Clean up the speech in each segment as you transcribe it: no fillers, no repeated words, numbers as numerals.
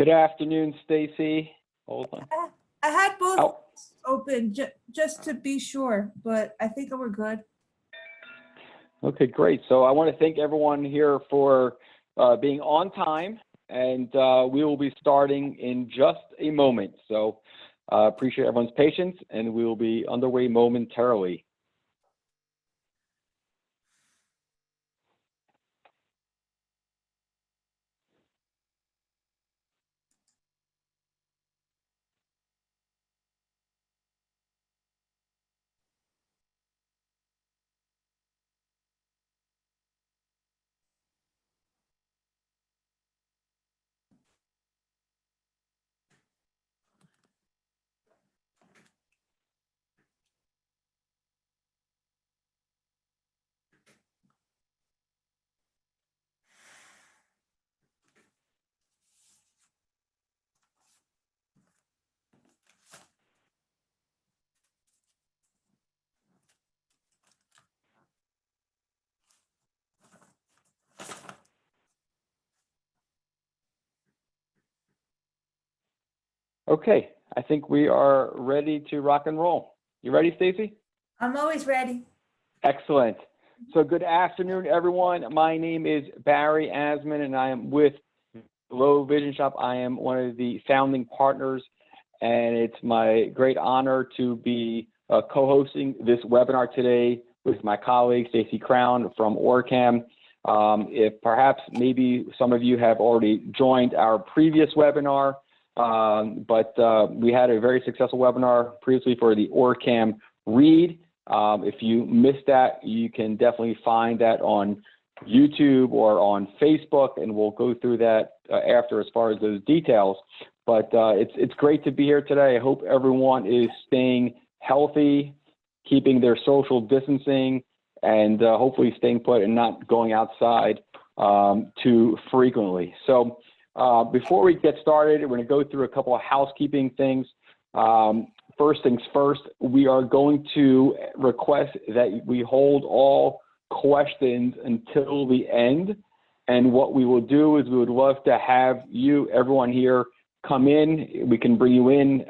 Good afternoon, Stacy. Hold on. I had both Oh, open just to be sure, but I think we're good. okay, great. So I want to thank everyone here for being on time, and we will be starting in just a moment. So appreciate everyone's patience, and we will be underway momentarily. Okay, I think we are ready to rock and roll. You ready, Stacy? I'm always ready. Excellent. So good afternoon, everyone. My name is Barry Asman, and I am with Low Vision Shop. I am one of the founding partners, and it's my great honor to be co-hosting this webinar today with my colleague, Stacy Crown from OrCam. If perhaps maybe some of you have already joined our previous webinar, but we had a very successful webinar previously for the OrCam Read. If you missed that, you can definitely find that on YouTube or on Facebook, and we'll go through that after as far as those details. But it's great to be here today. I hope everyone is staying healthy, keeping their social distancing, and hopefully staying put and not going outside too frequently. So before we get started, we're going to go through a couple of housekeeping things. First things first, we are going to request that we hold all questions until the end. And what we will do is we would love to have you, everyone here, come in. We can bring you in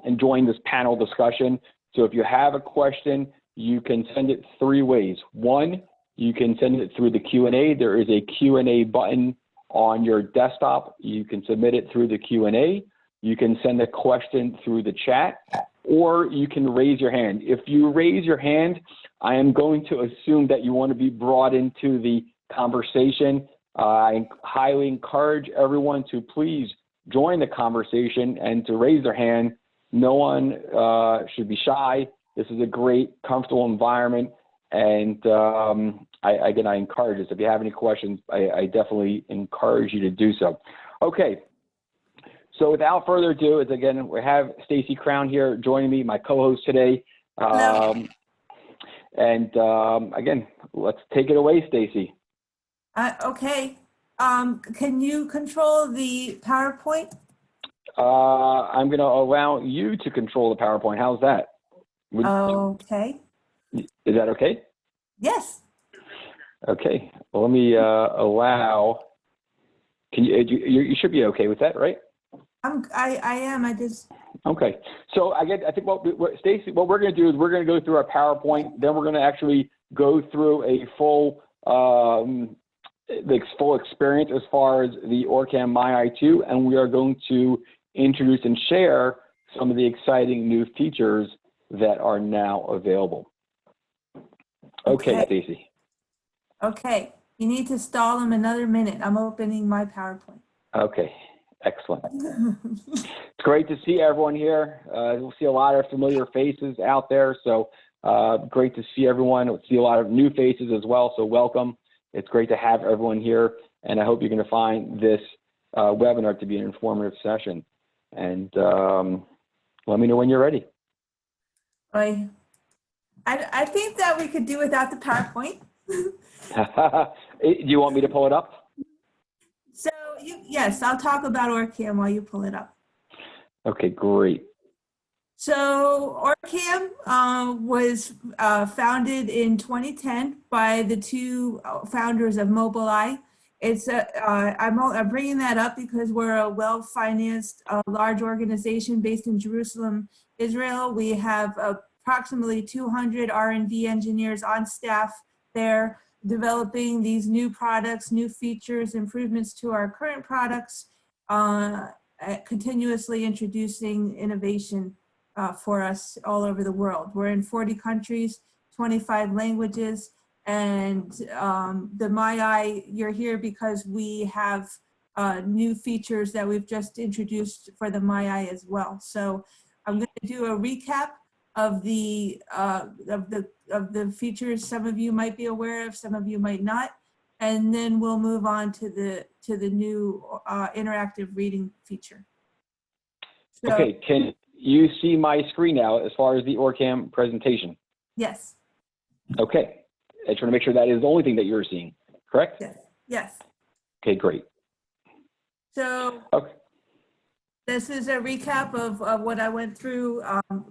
and join this panel discussion. So if you have a question, you can send it three ways. One, you can send it through the Q&A. There is a Q&A button on your desktop. You can submit it through the Q&A. You can send a question through the chat, or you can raise your hand. If you raise your hand, I am going to assume that you want to be brought into the conversation. I highly encourage everyone to please join the conversation and to raise their hand. No one should be shy. This is a great, comfortable environment, and I encourage this. If you have any questions, I definitely encourage you to do so. Okay. So without further ado, again, we have Stacy Crown here joining me, my co-host today. Again, let's take it away, Stacy. Okay. Can you control the PowerPoint? I'm going to allow you to control the PowerPoint. How's that? Okay. Is that okay? Yes. Okay. Well, let me allow. Can you should be okay with that, right? I am. I just. Okay. So I think Stacy, what we're going to do is we're going to go through our PowerPoint. Then we're going to actually go through a full full experience as far as the OrCam MyEye 2, and we are going to introduce and share some of the exciting new features that are now available. Okay, Stacy. Okay. You need to stall them another minute. I'm opening my PowerPoint. Okay. Excellent. It's great to see everyone here. We'll see a lot of familiar faces out there, so great to see everyone. We'll see a lot of new faces as well, so welcome. It's great to have everyone here, and I hope you're going to find this webinar to be an informative session. And let me know when you're ready. I think that we could do without the PowerPoint. Do you want me to pull it up? So yes, I'll talk about OrCam while you pull it up. Okay, great. So OrCam was founded in 2010 by the two founders of MobileEye, I'm bringing that up because we're a well-financed, large organization based in Jerusalem, Israel. We have approximately 200 R&D engineers on staff there developing these new products, new features, improvements to our current products, continuously introducing innovation for us all over the world. We're in 40 countries, 25 languages. And the MyEye, you're here because we have new features that we've just introduced for the MyEye as well. So I'm going to do a recap of the features some of you might be aware of, some of you might not, and then we'll move on to the new interactive reading feature. So, okay, can you see my screen now as far as the OrCam presentation? Yes. Okay. I just want to make sure that is the only thing that you're seeing, correct? Yes. Yes. Okay, great. So Okay. this is a recap of what I went through,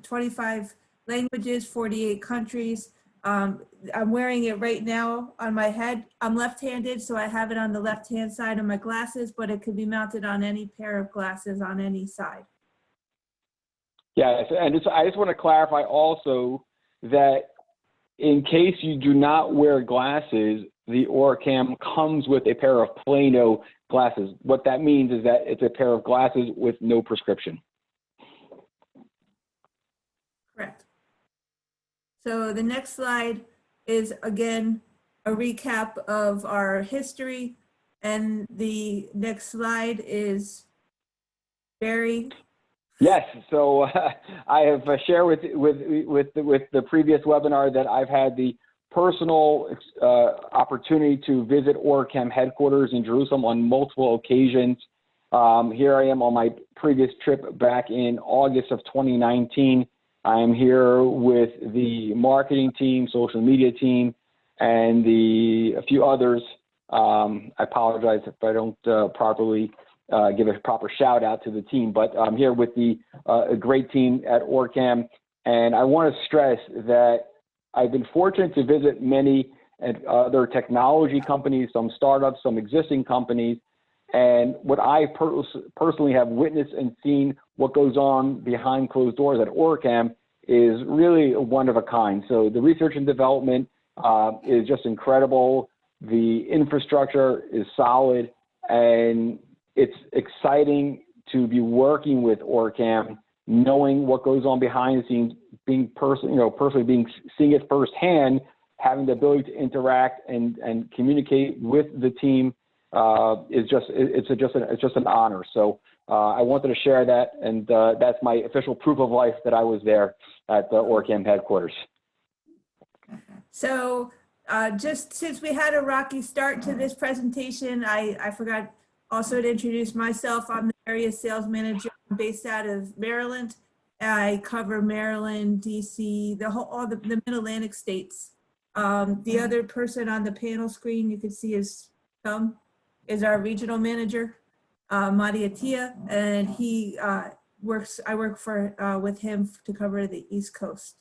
25 languages, 48 countries. I'm wearing it right now on my head. I'm left-handed, so I have it on the left-hand side of my glasses, but it could be mounted on any pair of glasses on any side. Yeah, and I just want to clarify also that in case you do not wear glasses, the OrCam comes with a pair of Plano glasses. What that means is that it's a pair of glasses with no prescription. Correct. So the next slide is, again, a recap of our history. And the next slide is Barry. Yes, so I have shared with the previous webinar that I've had the personal opportunity to visit OrCam headquarters in Jerusalem on multiple occasions. Here I am on my previous trip back in August of 2019. I am here with the marketing team, social media team, and a few others. I apologize if I don't properly give a proper shout out to the team, but I'm here with a great team at OrCam, and I want to stress that I've been fortunate to visit many other technology companies, some startups, some existing companies, and what I personally have witnessed and seen what goes on behind closed doors at OrCam is really one of a kind. So the research and development is just incredible. The infrastructure is solid, and it's exciting to be working with OrCam, knowing what goes on behind the scenes, being personally seeing it firsthand, having the ability to interact and communicate with the team is just an honor. So I wanted to share that, and that's my official proof of life that I was there at the OrCam headquarters. So just since we had a rocky start to this presentation, I forgot also to introduce myself. I'm the area sales manager based out of Maryland. I cover Maryland, DC, all the Mid-Atlantic states. The other person on the panel screen you can see is our regional manager, Madi Attia, and I work with him to cover the East Coast.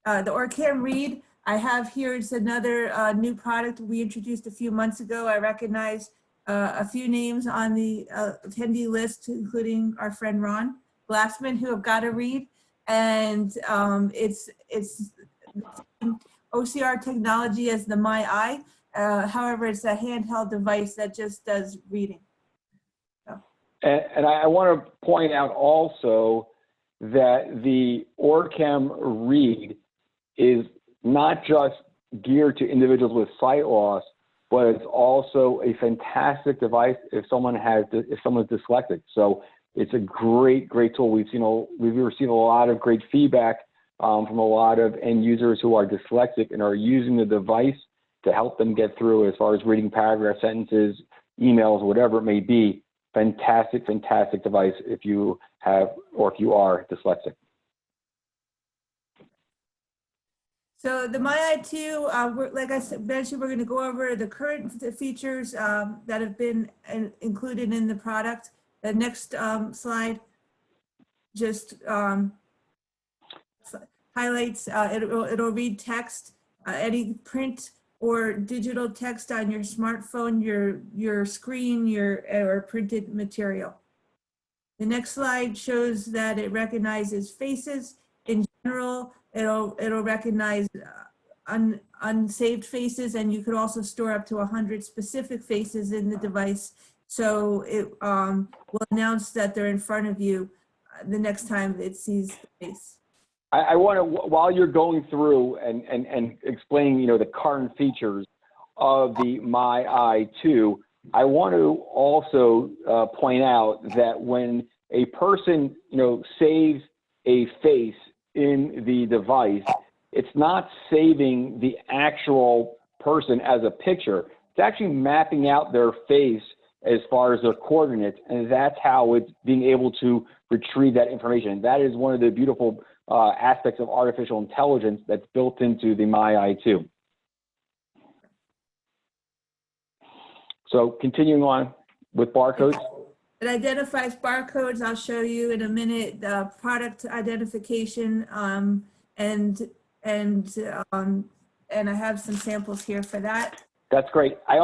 The OrCam Read I have here is another new product we introduced a few months ago. I recognize a few names on the attendee list, including our friend Ron Glassman, who have got a read, and it's OCR technology as the MyEye. However, it's a handheld device that just does reading. So. And I want to point out also that the OrCam Read is not just geared to individuals with sight loss, but it's also a fantastic device if someone's dyslexic. So it's a great tool. We've received a lot of great feedback from a lot of end users who are dyslexic and are using the device to help them get through as far as reading paragraph sentences, emails, whatever it may be. Fantastic device if you have or if you are dyslexic. So the MyEye 2, like I mentioned, we're going to go over the current features that have been included in the product. The next slide just highlights, it'll read text, any print or digital text on your smartphone, your screen, or printed material. The next slide shows that it recognizes faces. In general, it'll recognize unsaved faces, and you could also store up to 100 specific faces in the device. So it will announce that they're in front of you the next time it sees the face. I want to, while you're going through and explaining, you know, the current features of the MyEye 2, I want to also point out that when a person, you know, saves a face in the device, it's not saving the actual person as a picture. It's actually mapping out their face as far as their coordinates, and that's how it's being able to retrieve that information. That is one of the beautiful aspects of artificial intelligence that's built into the MyEye 2. So continuing on with barcodes. It identifies barcodes. I'll show you in a minute the product identification, and I have some samples here for that. That's great. I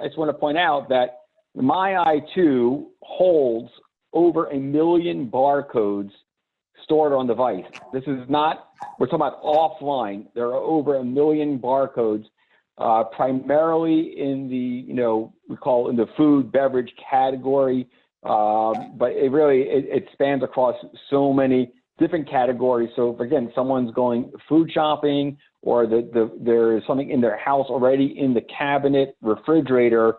just want to point out that MyEye 2 holds over 1 million barcodes stored on device. This is not, we're talking about offline. There are over 1 million barcodes, primarily in the, you know, we call in the food, beverage category, but it spans across so many different categories. So if, again, someone's going food shopping, or there is something in their house already in the cabinet, refrigerator,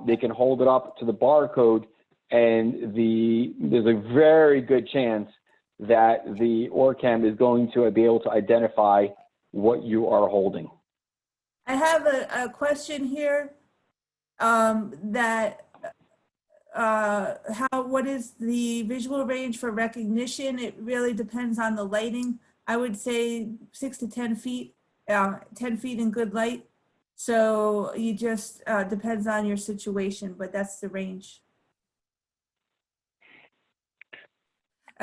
they can hold it up to the barcode, and there's a very good chance that the OrCam is going to be able to identify what you are holding. I have a question here what is the visual range for recognition? It really depends on the lighting. I would say 6 to 10 feet, 10 feet in good light. So you just depends on your situation, but that's the range.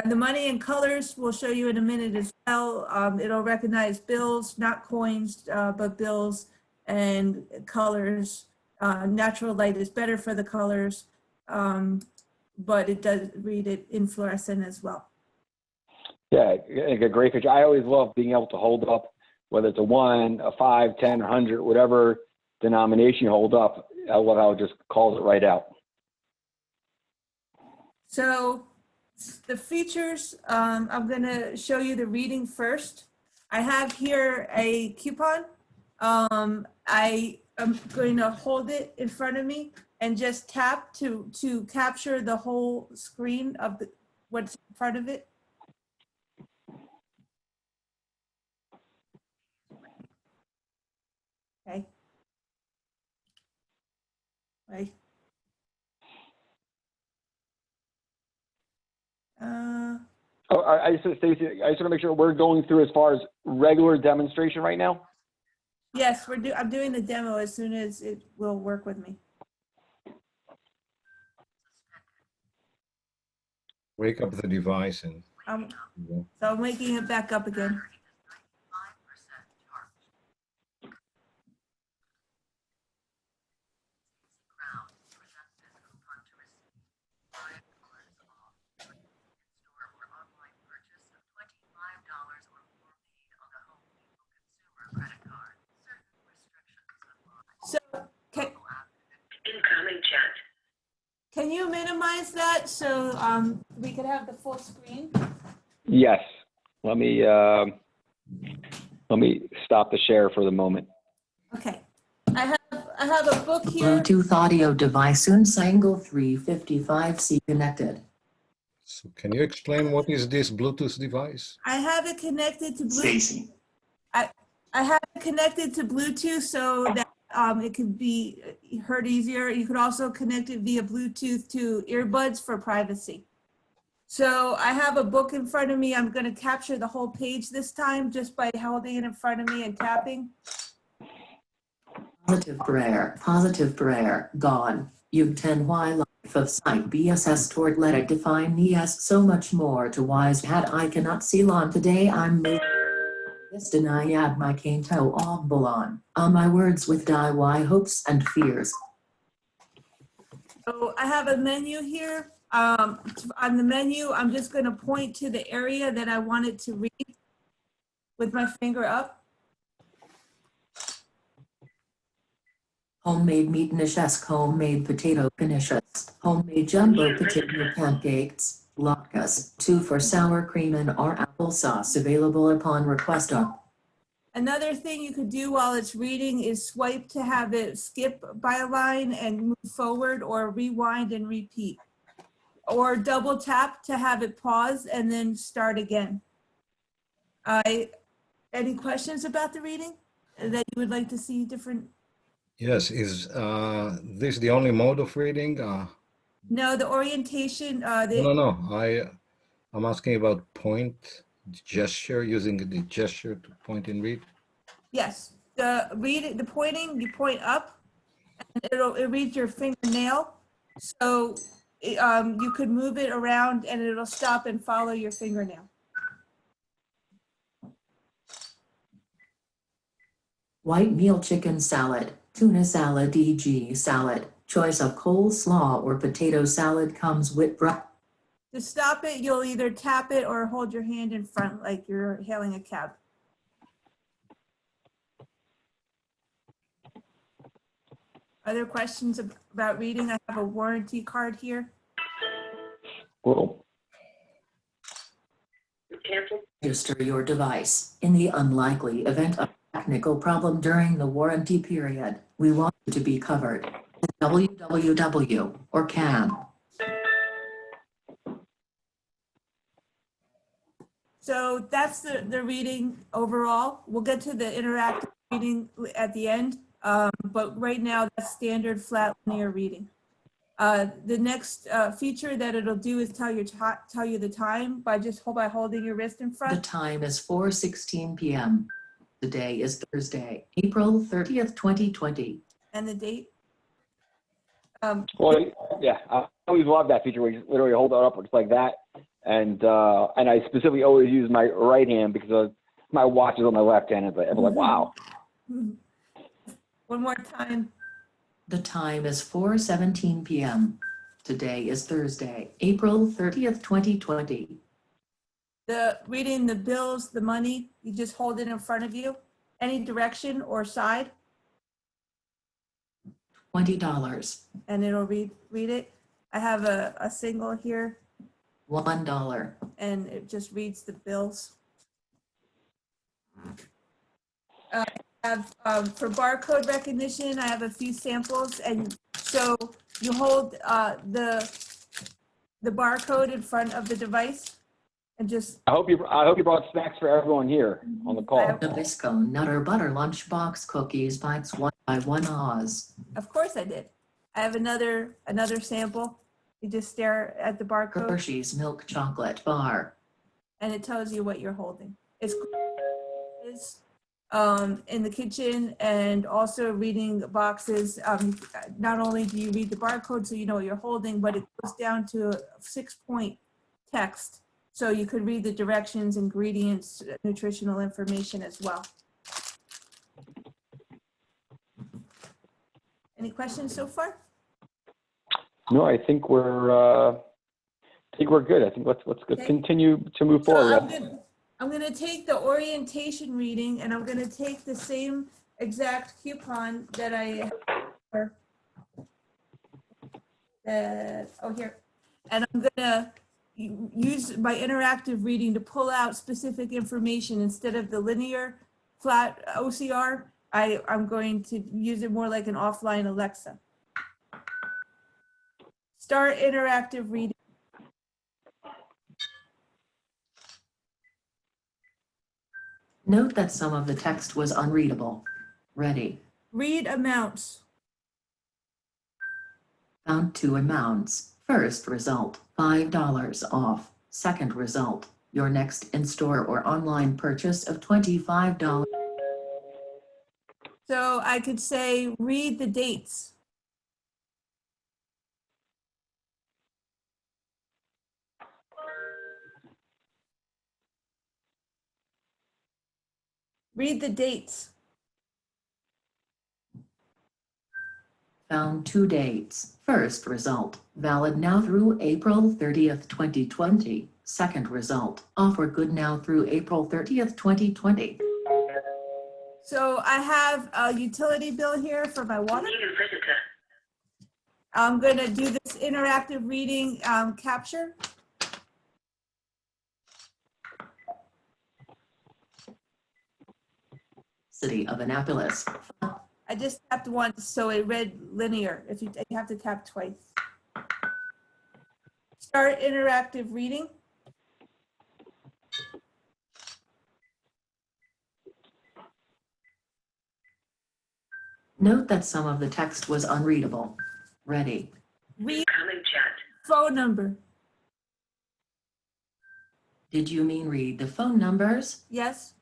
And the money and colors we'll show you in a minute as well. It'll recognize bills, not coins, but bills and colors. Natural light is better for the colors, but it does read it in fluorescent as well. Yeah, a great picture. I always love being able to hold up, whether it's a 1, a 5, 10, 100, whatever denomination you hold up. I love how it just calls it right out. So the features, I'm going to show you the reading first. I have here a coupon. I am going to hold it in front of me and just tap to capture the whole screen of what's in front of it. Okay. Right. I just want to make sure we're going through as far as regular demonstration right now. Yes, I'm doing the demo as soon as it will work with me. Wake up the device and. So I'm waking it back up again. So incoming chat. Can you minimize that so we could have the full screen? Yes. Let me stop the share for the moment. Okay. I have a book here. Bluetooth audio device Unsignal 355C connected. So can you explain what is this Bluetooth device? I have it connected to Bluetooth. Stacy. I have it connected to Bluetooth so that it could be heard easier. You could also connect it via Bluetooth to earbuds for privacy. So I have a book in front of me. I'm going to capture the whole page this time just by holding it in front of me and tapping. Positive prayer, gone. U10Y life of sight BSS toward let it define yes, so much more to wise had I cannot see on today I'm This deny my canto of Bolon. On my words with die why hopes and fears. So I have a menu here. On the menu, I'm just going to point to the area that I want it to read with my finger up. Homemade meat nishes, homemade potato knishes, homemade jumbo potato pancakes, latkes, 2 for sour cream and or applesauce available upon request. Another thing you could do while it's reading is swipe to have it skip by a line and move forward, or rewind and repeat. Or double tap to have it pause and then start again. Any questions about the reading that you would like to see different? Yes, is this the only mode of reading? No, the orientation, No. I'm asking about point gesture, using the gesture to point and read. yes, the pointing, you point up and it reads your fingernail. So you could move it around and it'll stop and follow your fingernail. White meal chicken salad, tuna salad, e.g. salad. Choice of coleslaw or potato salad comes with To stop it, you'll either tap it or hold your hand in front like you're hailing a cab. Other questions about reading? I have a warranty card here. Cool. Register your device. In the unlikely event of technical problem during the warranty period, we want you to be covered. www or can. So that's the reading overall. We'll get to the interactive reading at the end, but right now that's standard flat linear reading. The next feature that it'll do is tell you the time by holding your wrist in The front. time is 4:16 p.m. The day is Thursday, April 30th, 2020. And the date. Well, yeah, I always love that feature where you literally hold it up just like that. And I specifically always use my right hand because my watch is on my left hand. I'm like, wow. One more time. The time is 4:17 p.m. Today is Thursday, April 30th, 2020. Reading the bills, the money, you just hold it in front of you, any direction or side, $20, and it'll read it. I have a single here, $1. and it just reads the bills. I have for barcode recognition, I have a few samples, and so you hold the barcode in front of the device, and just I hope you brought snacks for everyone here on the call. Nabisco Nutter Butter Lunchbox Cookies Bites 1 by 1 Oz. of course I did. I have another sample. You just stare at the barcode, Hershey's Milk Chocolate Bar. and it tells you what you're holding. It's in the kitchen, and also reading boxes. Not only do you read the barcode so you know what you're holding, but it goes down to a 6-point text. So you could read the directions, ingredients, nutritional information as well. Any questions so far? No, I think we're good. I think let's Okay. continue to move So forward. I'm gonna take the orientation reading, and I'm gonna take the same exact coupon that I here, and I'm gonna use my interactive reading to pull out specific information instead of the linear flat OCR. I'm going to use it more like an offline Alexa. Start interactive reading. Note that some of the text was unreadable. Ready. Read amounts. Found 2 amounts. First result, $5 off. Second result, your next in-store or online purchase of $25. So I could say, read the dates. Read the dates. Found 2 dates. First result, valid now through April 30th, 2020. Second result, offer good now through April 30th, 2020. So I have a utility bill here for my water. I'm going to do this interactive reading capture. City of Annapolis. I just tapped once, so it read linear. If you have to tap twice. Start interactive reading. Note that some of the text was unreadable. Ready. Read phone number. Did you mean read the phone numbers? Yes.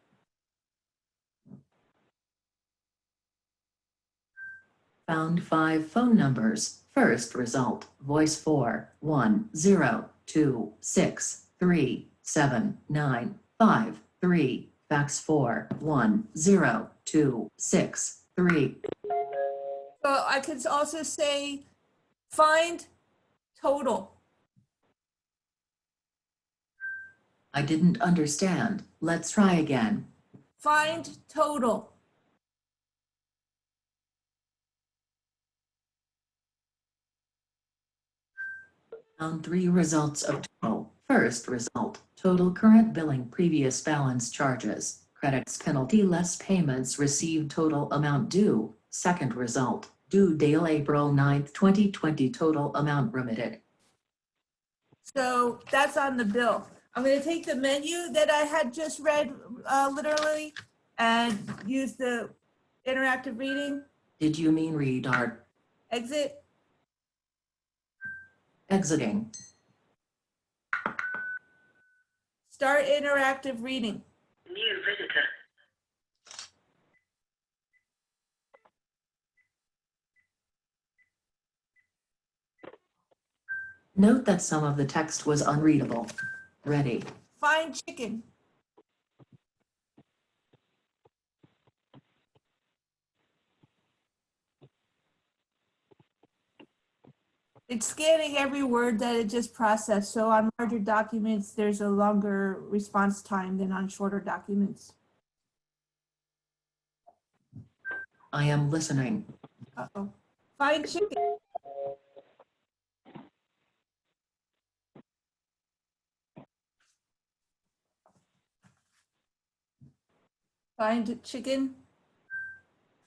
Found 5 phone numbers. First result, voice 4, 1, 0, 2, 6, 3, 7, 9, 5, 3, fax 4, 1, 0, 2, 6, 3. So I could also say find total. I didn't understand. Let's try again. Find total. Found 3 results of total. First result, total current billing previous balance charges, credits penalty less payments received total amount due. Second result, due date April 9th, 2020 total amount remitted. So that's on the bill. I'm going to take the menu that I had just read literally and use the interactive reading. Did you mean read art? Exit. Exiting. Start interactive reading. New visitor. Note that some of the text was unreadable. Ready. Find chicken. It's scanning every word that it just processed. So on larger documents, there's a longer response time than on shorter documents. I am listening. Uh-oh. Find chicken. Find chicken.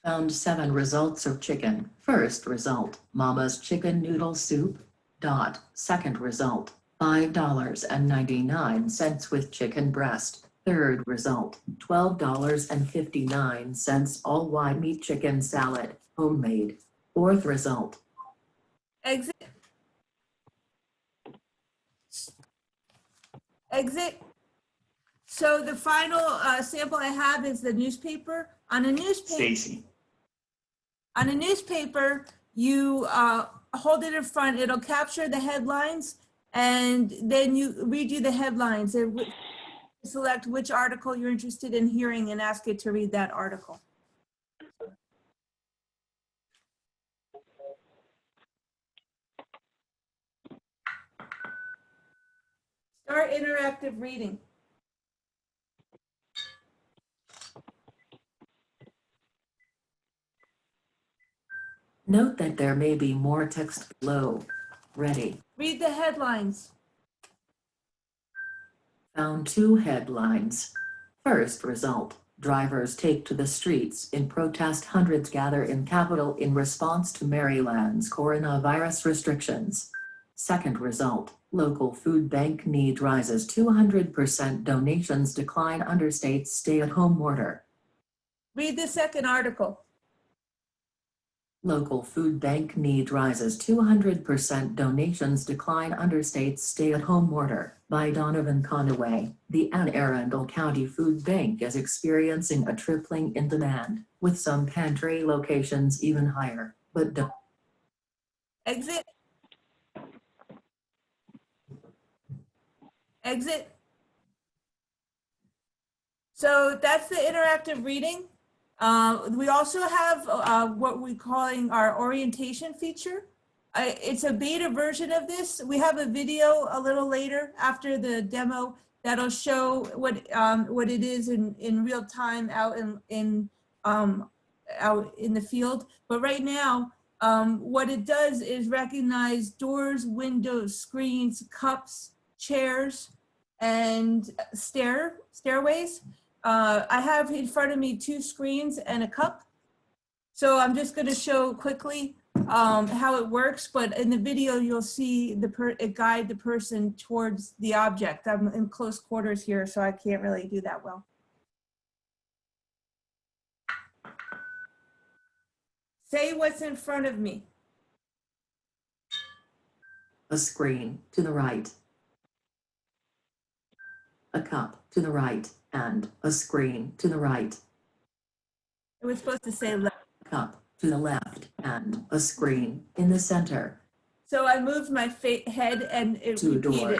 Found 7 results of chicken. First result, Mama's chicken noodle soup. Dot. Second result, $5.99 with chicken breast. Third result, $12.59 all white meat chicken salad, homemade. Fourth result. Exit. Exit. So the final sample I have is the newspaper. On a newspaper, Stacy. on a newspaper, you hold it in front, it'll capture the headlines, and then you read you the headlines and select which article you're interested in hearing and ask it to read that article. Start interactive reading. Note that there may be more text below. Ready. Read the headlines. Found 2 headlines. First result, drivers take to the streets in protest. Hundreds gather in Capitol in response to Maryland's coronavirus restrictions. Second result, local food bank need rises 200%. Donations decline under state's stay-at-home order. Read the second article. Local food bank need rises 200%. Donations decline under state's stay-at-home order. By Donovan Conaway, the Anne Arundel County Food Bank is experiencing a tripling in demand, with some pantry locations even higher, but Exit. Exit. So that's the interactive reading. We also have what we're calling our orientation feature. It's a beta version of this. We have a video a little later after the demo that'll show what it is in real time out in the field. But right now, what it does is recognize doors, windows, screens, cups, chairs, and stairways. I have in front of me 2 screens and a cup. So I'm just going to show quickly how it works, but in the video you'll see it guide the person towards the object. I'm in close quarters here, so I can't really do that well. Say what's in front of me. A screen to the right. A cup to the right and a screen to the right. It was supposed to say left. Cup to the left and a screen in the center. So I moved my head and it 2 repeated.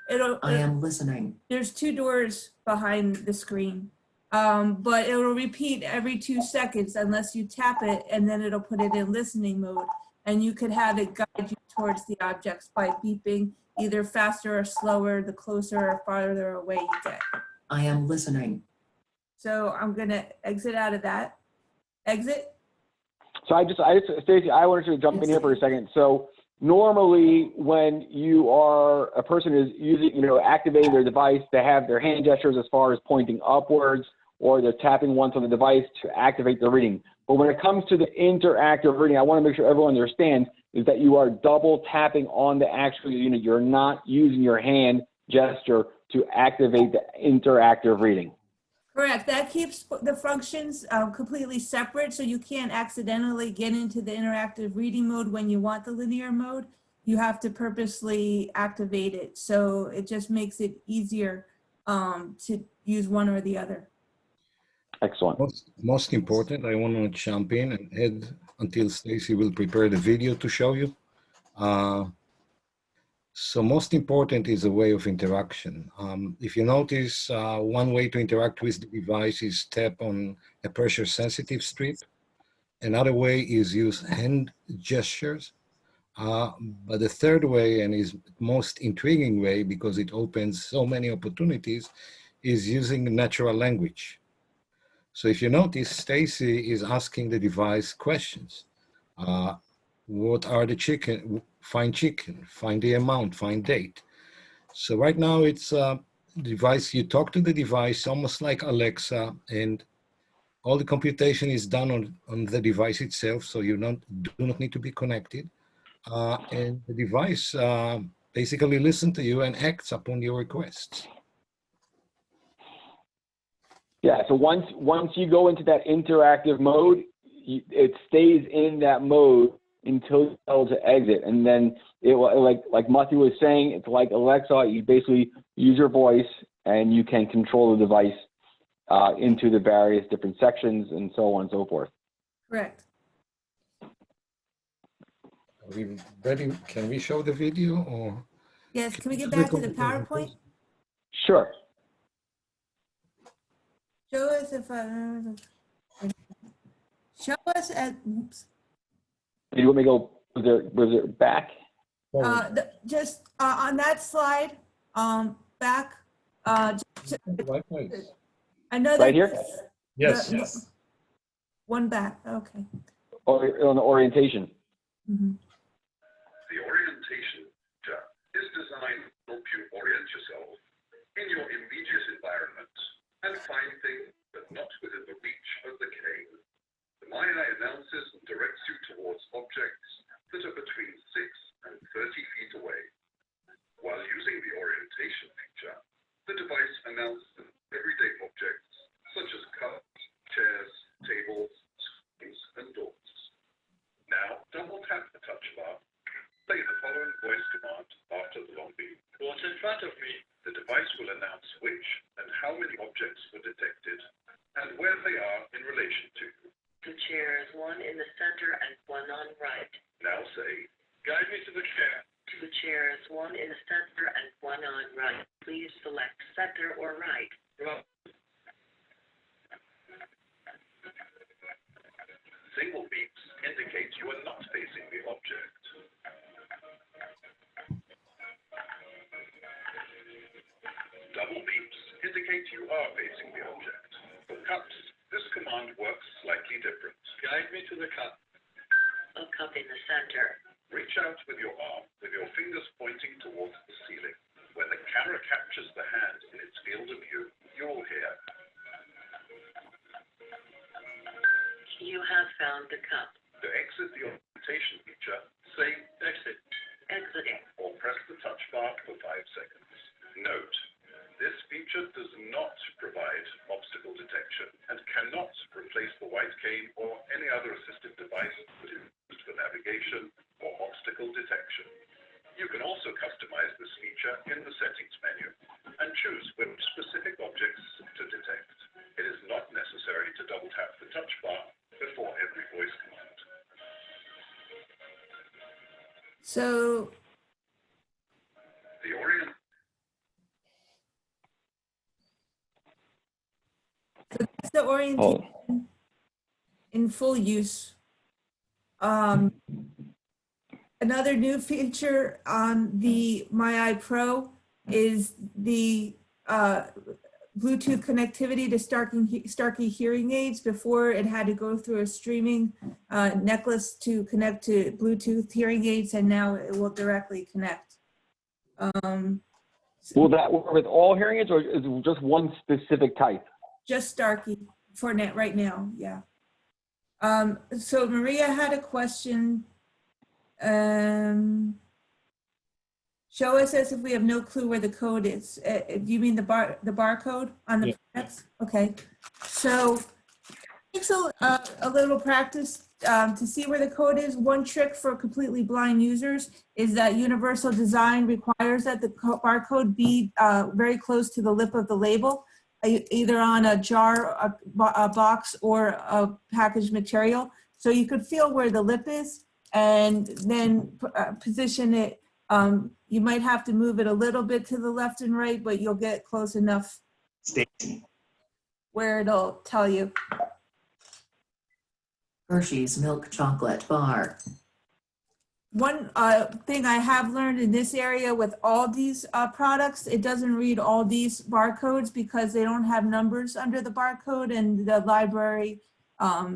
doors. I am listening. There's 2 doors behind the screen, but it'll repeat every 2 seconds unless you tap it, and then it'll put it in listening mode. And you could have it guide you towards the objects by beeping either faster or slower, the closer or farther away you get. I am listening. So I'm gonna exit out of that. Exit. So Stacy, I wanted to jump in here for a second. So normally when a person is using, activating their device, they have their hand gestures as far as pointing upwards, or they're tapping once on the device to activate the reading. But when it comes to the interactive reading, I want to make sure everyone understands is that you are double tapping on the actual unit. You're not using your hand gesture to activate the interactive reading. Correct. That keeps the functions completely separate, so you can't accidentally get into the interactive reading mode when you want the linear mode. You have to purposely activate it, so it just makes it easier to use one or the other. Excellent. Most important, I want to jump in and add until Stacy will prepare the video to show you. So most important is a way of interaction. If you notice, one way to interact with the device is tap on a pressure sensitive strip. Another way is use hand gestures. But the third way, and is most intriguing way because it opens so many opportunities, is using natural language. So if you notice, Stacy is asking the device questions. What are the chicken? Find chicken, find the amount, find date. So right now it's a device, you talk to the device almost like Alexa, and all the computation is done on the device itself, so you do not need to be connected. And the device basically listens to you and acts upon your requests. Yeah, so once you go into that interactive mode, it stays in that mode until you tell to exit, and then it like Matthew was saying, it's like Alexa. You basically use your voice, and you can control the device into the various different sections, and so on and so forth. Correct. Are we ready? Can we show the video, or? Yes. Can we get back to the PowerPoint? Sure. Show us if show us at. Oops. Do you want me to go? Was it back? Just on that slide, back. Another. Right here? Yes. Yes. One back. Okay. Or on the orientation. Mm-hmm. The orientation is designed to help you orient yourself in your immediate environment and find things but not within the reach of the cane. The MyEye announces and directs you towards objects that are between 6 and 30 feet away. While using the orientation feature, the device announces everyday objects such as cups, chairs, tables, screens, and doors. Now, double tap the touch bar. Say the following voice command after the long beep. What's in front of me? The device will announce which and how many objects were detected and where they are in relation to. The chairs, one in the center and one on right. Now say, guide me to the chair. To the chairs, one in the center and one on right. Please select center or right. Single beeps indicate you are not facing the object. Double beeps indicate you are facing the object. For cups, this command works slightly different. Guide me to the cup. A cup in the center. Reach out with your arm, with your fingers pointing towards the ceiling. When the camera captures the hand in its field of view, you'll hear. You have found the cup. To exit the orientation feature, say exit Exiting. or press the touch bar for 5 seconds. Note, this feature does not provide obstacle detection and cannot replace the white cane or any other assistive device that is used for navigation or obstacle detection. You can also customize this feature in the settings menu and choose which specific objects to detect. It is not necessary to double tap the touch bar before every voice command. So The orient that's the orientation in full use. Another new feature on the MyEye Pro is the Bluetooth connectivity to Starkey hearing aids. Before, it had to go through a streaming necklace to connect to Bluetooth hearing aids, and now it will directly connect. Will that work with all hearing aids, or is it just one specific type? Just Starkey for net right now, yeah. So Maria had a question. Show us as if we have no clue where the code is. Do you mean the barcode on the products? Okay. So it takes a little practice to see where the code is. One trick for completely blind users is that universal design requires that the barcode be very close to the lip of the label, either on a jar, a box, or a packaged material. So you could feel where the lip is and then position it. You might have to move it a little bit to the left and right, but you'll get close enough where it'll tell you. Hershey's milk chocolate bar. One thing I have learned in this area with all these products, it doesn't read all these barcodes because they don't have numbers under the barcode, and the library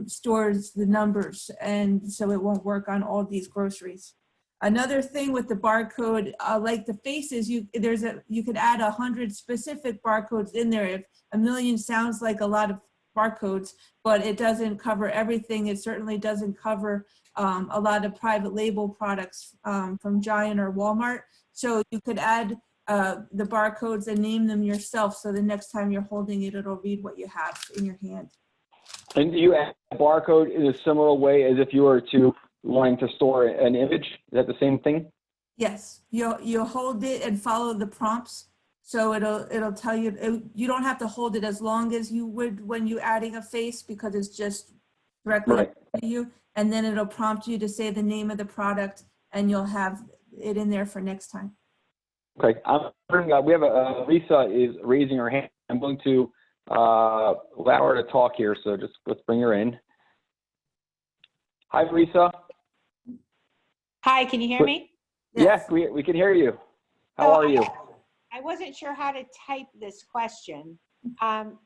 stores the numbers, and so it won't work on all these groceries. Another thing with the barcode, like the faces, you could add 100 specific barcodes in there. If a million sounds like a lot of barcodes, but it doesn't cover everything. It certainly doesn't cover a lot of private label products from Giant or Walmart. So you could add the barcodes and name them yourself. So the next time you're holding it, it'll read what you have in your hand. And you add a barcode in a similar way as if you were to wanting to store an image? Is that the same thing? Yes, you'll hold it and follow the prompts. So it'll tell you, you don't have to hold it as long as you would when you're adding a face, because it's just directly to you. And then it'll prompt you to say the name of the product, and you'll have it in there for next time. Okay, we have Lisa is raising her hand. I'm going to allow her to talk here, so just let's bring her in. Hi, Lisa. Hi, can you hear me? Yes, we can hear you. How are you? I wasn't sure how to type this question.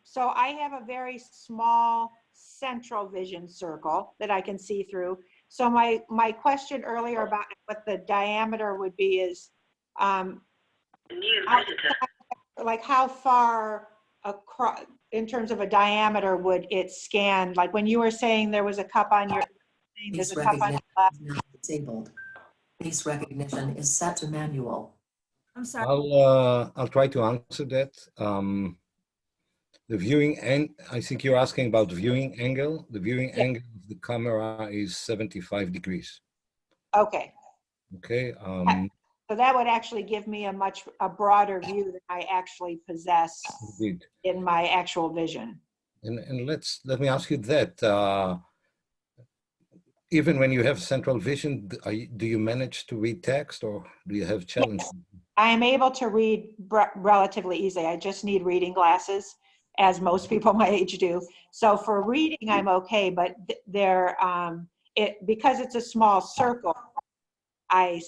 So I have a very small central vision circle that I can see through. So my question earlier about what the diameter would be is, like how far across, in terms of a diameter, would it scan? Like when you were saying there was a cup on your, there's a cup on your left. Disabled. Face recognition is set to manual. I'm sorry. I'll try to answer that. The viewing, and I think you're asking about the viewing angle. The viewing angle of the camera is 75 degrees. Okay. Okay. So that would actually give me a broader view than I actually possess Indeed. in my actual vision. And let me ask you that. Even when you have central vision, do you manage to read text, or do you have challenges? Yes. I am able to read relatively easily. I just need reading glasses. as most people my age do. So for reading, I'm okay, but because it's a small circle, I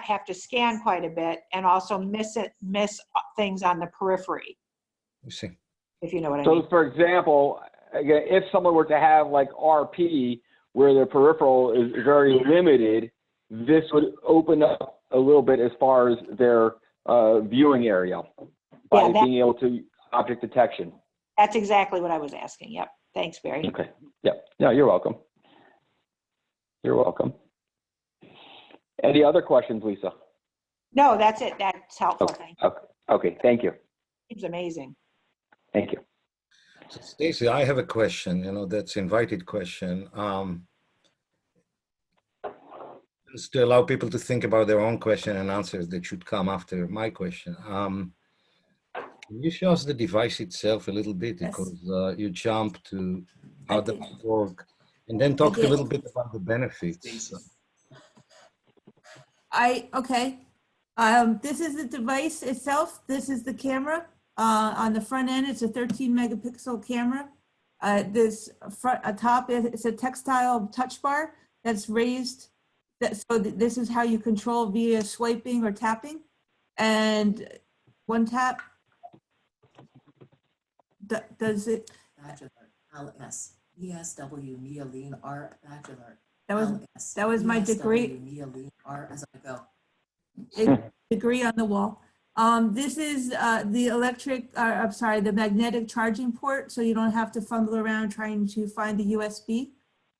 have to scan quite a bit and also miss things on the periphery, You see. if you know what I mean. So for example, again, if someone were to have like RP, where their peripheral is very limited, this would open up a little bit as far as their viewing area by being able to object detection. That's exactly what I was asking. Yep. Thanks, Barry. Okay. Yep. No, you're welcome. You're welcome. Any other questions, Lisa? No, that's it. That's helpful. Okay. Thank you. Okay. Thank you. Seems amazing. Thank you. So Stacy, I have a question, that's invited question. Just to allow people to think about their own question and answers that should come after my question. Can you show us the device itself a little bit? Yes. Because you jumped to how I does did. it work, and then talk a did. little bit about the benefits. Okay. This is the device itself. This is the camera. On the front end, it's a 13 megapixel camera. This front top, it's a textile touch bar that's raised. This is how you control via swiping or tapping. And one tap does it. Bachelor, LS, ESW, Neoline, R, Bachelor. That was my degree. Neoline, R, as I go. Degree on the wall. This is the magnetic charging port, so you don't have to fumble around trying to find the USB.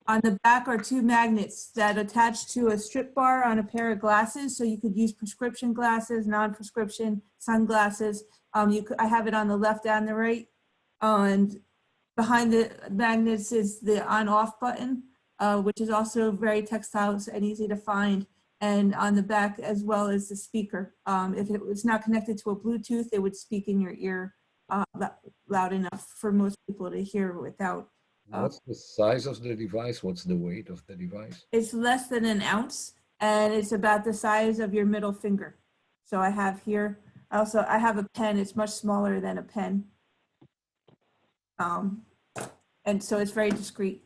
On the back are two magnets that attach to a strip bar on a pair of glasses, so you could use prescription glasses, non-prescription sunglasses. I have it on the left and the right. And behind the magnets is the on-off button, which is also very textile and easy to find. And on the back, as well as the speaker. If it was not connected to a Bluetooth, it would speak in your ear loud enough for most people to hear without. What's the size of the device? What's the weight of the device? It's less than an ounce, and it's about the size of your middle finger. So I have here, I have a pen. It's much smaller than a pen. And so it's very discreet.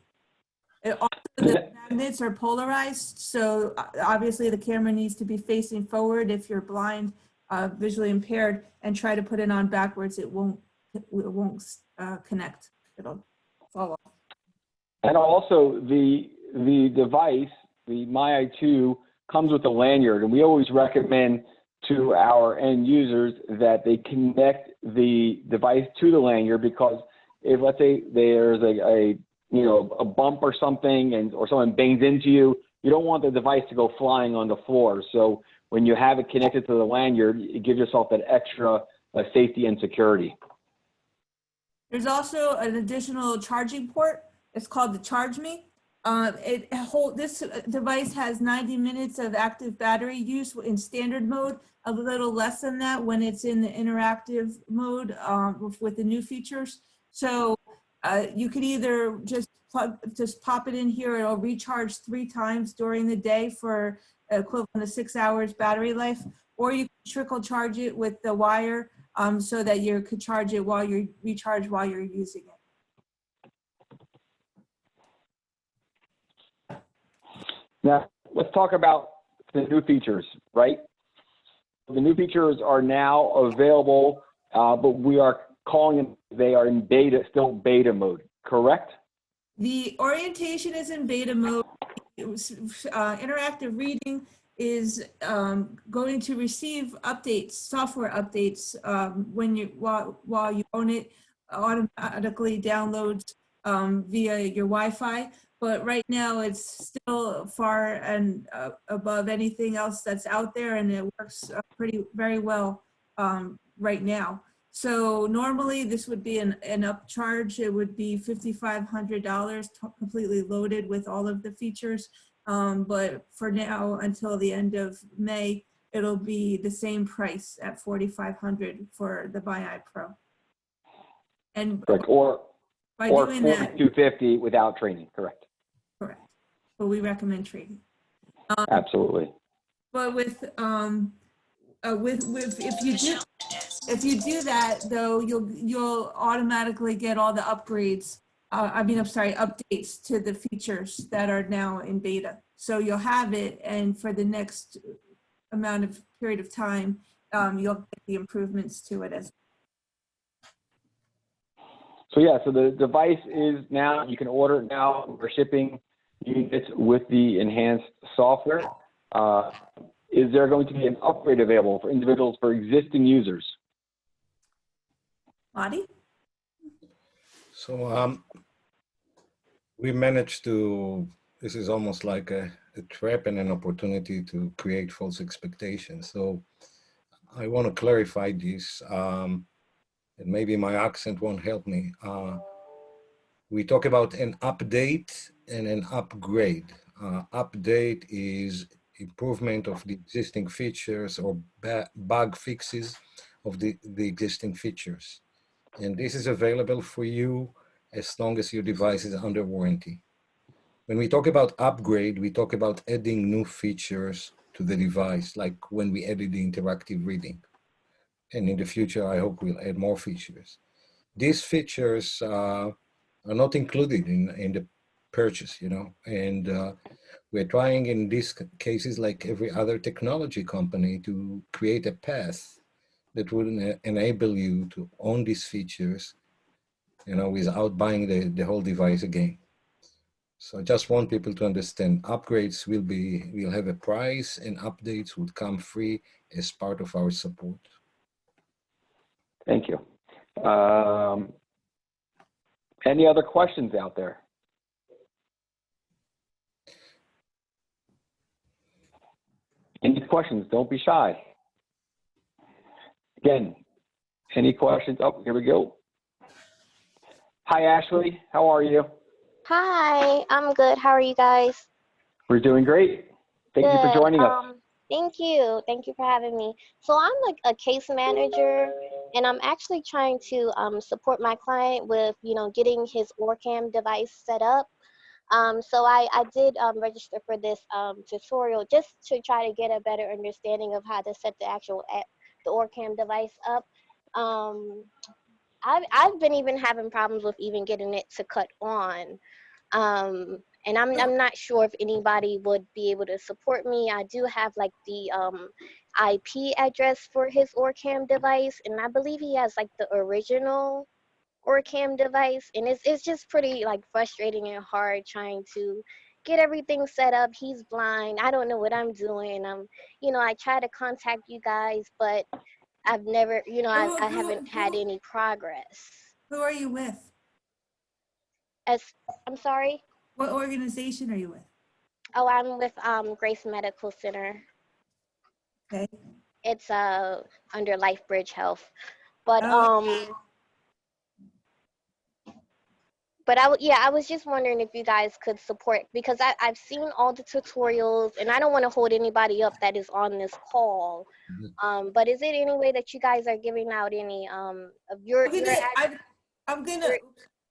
The magnets are polarized, so obviously the camera needs to be facing forward. If you're blind, visually impaired, and try to put it on backwards, it won't connect. It'll fall off. And also the device, the MyEye 2, comes with a lanyard, and we always recommend to our end users that they connect the device to the lanyard, because if, let's say, there's a bump or something, or someone bangs into you, you don't want the device to go flying on the floor. So when you have it connected to the lanyard, it gives yourself that extra safety and security. There's also an additional charging port. It's called the Charge Me. This device has 90 minutes of active battery use in standard mode, a little less than that when it's in the interactive mode with the new features. So you could either just pop it in here. It'll recharge 3 times during the day for equivalent of 6 hours battery life, or you can trickle charge it with the wire so that you could charge it while you're using it. Now, let's talk about the new features, right? The new features are now available, but we are calling them, they are in beta, still beta mode, correct? The orientation is in beta mode. Interactive reading is going to receive updates, software updates, while you own it. Automatically downloads via your Wi-Fi, but right now it's still far and above anything else that's out there, and it works very well right now. So normally this would be an upcharge. It would be $5,500 completely loaded with all of the features. But for now, until the end of May, it'll be the same price at $4,500 for the MyEye Pro. And Correct. Or doing that, $4,250 without training, correct? correct. But we recommend training. Absolutely. But if you do, If you do that, though, you'll automatically get all the upgrades. I'm sorry, updates to the features that are now in beta. So you'll have it, and for the next period of time, you'll get the improvements to it as. So yeah, so the device is now, you can order it now. We're shipping units with the enhanced software. Is there going to be an upgrade available for individuals, for existing users? Lottie? So we managed to, this is almost like a trap and an opportunity to create false expectations. So I want to clarify this, and maybe my accent won't help me. We talk about an update and an upgrade. Update is improvement of the existing features or bug fixes of the existing features. And this is available for you as long as your device is under warranty. When we talk about upgrade, we talk about adding new features to the device, like when we added the interactive reading. And in the future, I hope we'll add more features. These features are not included in the purchase, you know, and we're trying in these cases, like every other technology company, to create a path that would enable you to own these features, you know, without buying the whole device again. So I just want people to understand upgrades will have a price, and updates would come free as part of our support. Thank you. Any other questions out there? Any questions? Don't be shy. Again, any questions? Oh, here we go. Hi, Ashley. How are you? Hi, I'm good. How are you guys? We're doing great. Thank you for joining us. Thank you. Thank you for having me. So I'm like a case manager, and I'm actually trying to support my client with, you know, getting his OrCam device set up. So I did register for this tutorial just to try to get a better understanding of how to set the OrCam device up. I've been even having problems with even getting it to cut on. And I'm not sure if anybody would be able to support me. I do have like the IP address for his OrCam device, and I believe he has like the original OrCam device, and it's just pretty like frustrating and hard trying to get everything set up. He's blind. I don't know what I'm doing. You know, I try to contact you guys, but I've never, you know, I haven't had any progress. Who are you with? I'm sorry? What organization are you with? Oh, I'm with Grace Medical Center. Okay. It's under LifeBridge Health. But I was just wondering if you guys could support, because I've seen all the tutorials, and I don't want to hold anybody up that is on this call. But is it any way that you guys are giving out any of your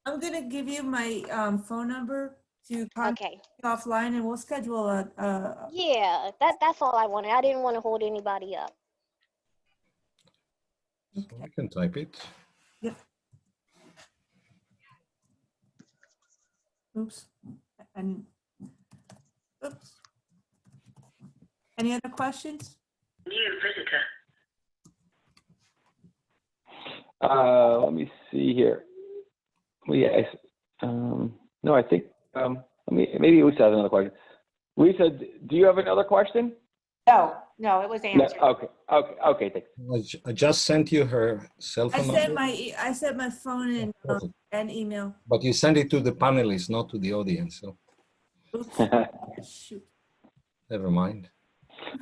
I'm gonna give you my phone number to contact offline, and we'll schedule a yeah, that's all I wanted. I didn't want to hold anybody up. So I can type it. Yep. Oops. And oops. Any other questions? New visitor. Let me see here. No, I think maybe Lisa has another question. Lisa, do you have another question? No, it was answered. No, okay, thanks. I just sent you her cell phone number. I sent my phone and email. But you send it to the panelists, not to the audience. So Oops. Shoot. never mind.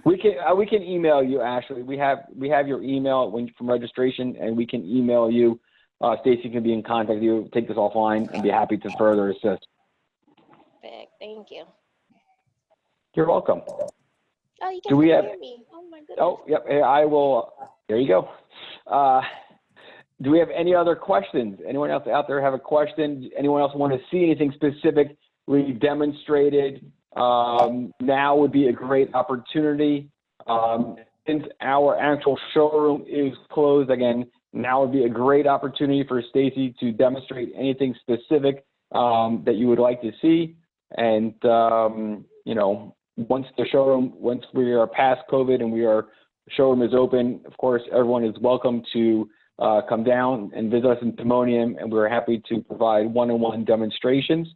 We can email you, Ashley. We have your email from registration, and we can email you. Stacy can be in contact with you. Take this offline and be happy to further assist. Perfect. Thank you. You're welcome. Oh, you can hear me. Oh my goodness. Oh, yep. I will. There you go. Do we have any other questions? Anyone else out there have a question? Anyone else want to see anything specific we demonstrated? Now would be a great opportunity. since our actual showroom is closed again, now would be a great opportunity for Stacy to demonstrate anything specific that you would like to see. And, you know, once we are past COVID and showroom is open, of course, everyone is welcome to come down and visit us in Timonium, and we're happy to provide one-on-one demonstrations.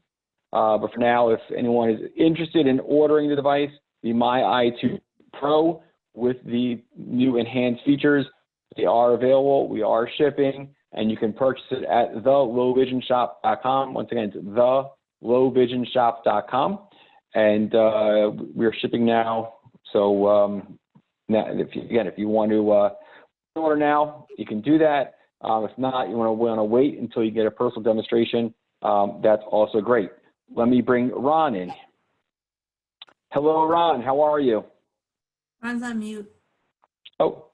But for now, if anyone is interested in ordering the device, the MyEye Pro with the new enhanced features, they are available. We are shipping, and you can purchase it at thelowvisionshop.com. Once again, it's thelowvisionshop.com, and we're shipping now. So now, if you want to order now, you can do that. If not, you want to wait until you get a personal demonstration. That's also great. Let me bring Ron in. Hello, Ron. How are you? Ron's on mute. Oh.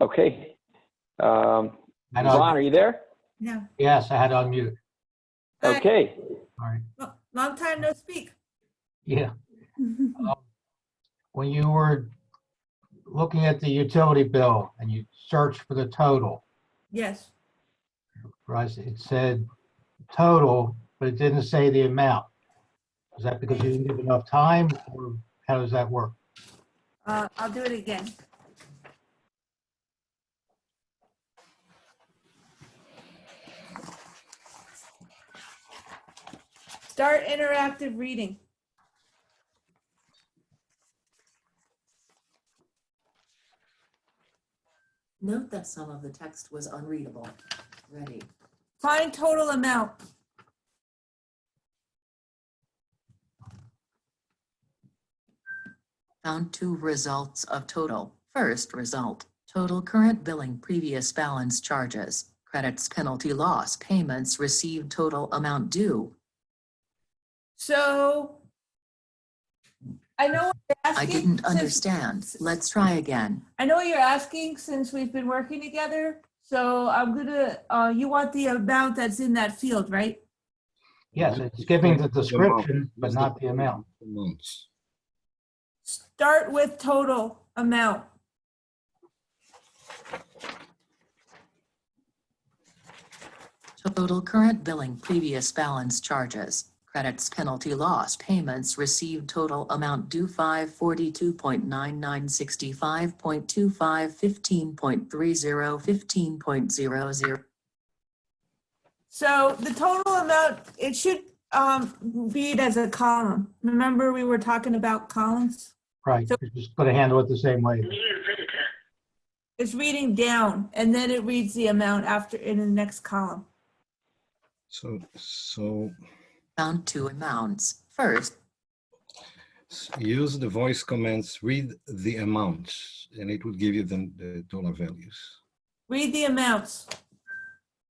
Okay. Ron, are you there? No. Yes, I had on mute. Okay. All right. Well, long time no speak. Yeah. When you were looking at the utility bill and you searched for the total, Yes. right? It said total, but it didn't say the amount. Is that because you didn't give enough time, or how does that work? I'll do it again. Start interactive reading. Note that some of the text was unreadable. Ready. Find total amount. Found 2 results of total. First result, total current billing previous balance charges, credits penalty loss payments received total amount due. So I know what you're asking. I didn't understand. Let's try again. I know what you're asking since we've been working together. So I'm gonna, you want the amount that's in that field, right? Yes, it's giving the description, but not the amount. Start with total amount. Total current billing previous balance charges, credits penalty loss payments received total amount due 542.99 65.25 15.30 15.00. So the total amount, it should read as a column. Remember we were talking about columns? Right, So- you're just gonna handle it the same way. New visitor. It's reading down and then it reads the amount after in the next column. So Found 2 amounts. First, use the voice commands, read the amounts, and it will give you the dollar values. Read the amounts.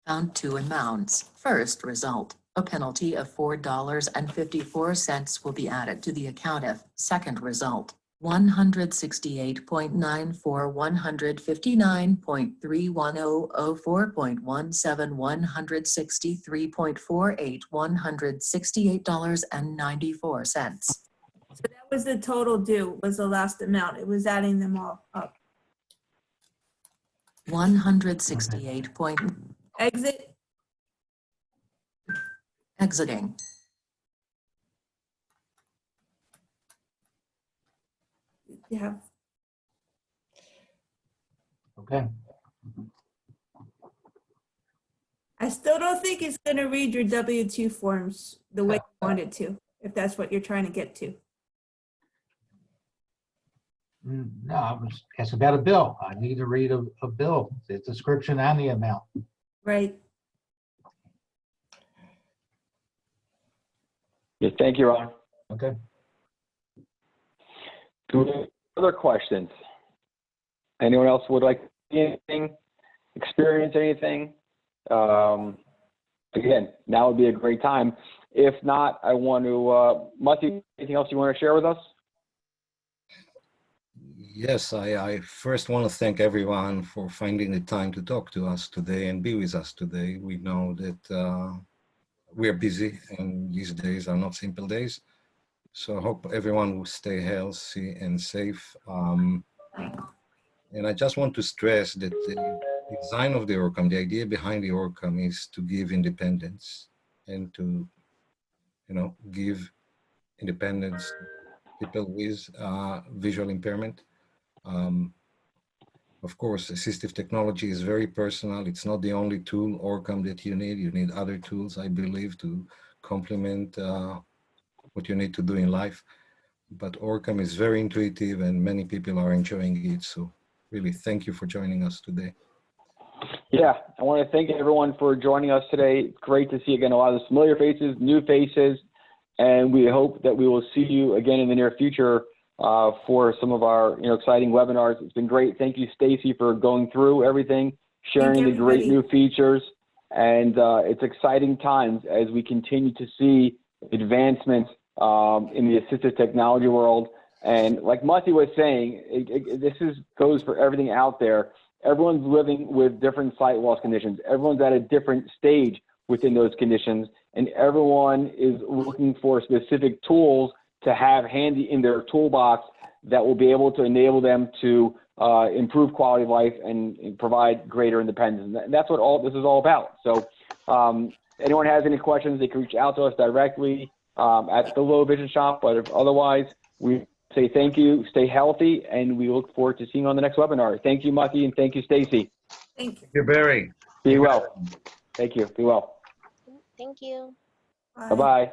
found 2 amounts. First result, a penalty of $4.54 will be added to the account if. Second result, 168.94 159.31004.17 163.48 $168.94. So that was the total due, was the last amount. It was adding them all up. 168 point Exit. exiting. Yeah. Okay, I still don't think it's going to read your W-2 forms the way you want it to, if that's what you're trying to get to. no, I was asking about a bill. I need to read a bill, the description and the amount. Right. Yeah, thank you, Ron. Okay. Other questions? Anyone else would like to see anything, experience anything? Again, now would be a great time. If not, I want to, Matti, anything else you want to share with us? Yes, I first want to thank everyone for finding the time to talk to us today and be with us today. We know that we're busy and these days are not simple days, So I hope everyone will stay healthy and safe. And I just want to stress that the design of the ORCAM, the idea behind the ORCAM is to give independence and to, give independence to people with visual impairment. Of course, assistive technology is very personal. It's not the only tool, ORCAM, that you need. You need other tools, I believe, to complement what you need to do in life. But ORCAM is very intuitive and many people are enjoying it. So really, thank you for joining us today. Yeah, I want to thank everyone for joining us today. It's great to see again a lot of familiar faces, new faces, and we hope that we will see you again in the near future for some of our exciting webinars. It's been great. Thank you, Stacy, for going through everything, sharing the great new features, and it's exciting times as we continue to see advancements in the assistive technology world. And like Mati was saying, this goes for everything out there. Everyone's living with different sight loss conditions. Everyone's at a different stage within those conditions, and everyone is looking for specific tools to have handy in their toolbox that will be able to enable them to improve quality of life and provide greater independence. And that's what all this is all about. So anyone has any questions, they can reach out to us directly at the Low Vision Shop, but if otherwise, we say thank you, stay healthy, and we look forward to seeing you on the next webinar. Thank you, Maki, and thank you, Stacy. Thank you. You're Barry. Be well. Thank you. Be well. Thank you. Bye. Bye-bye.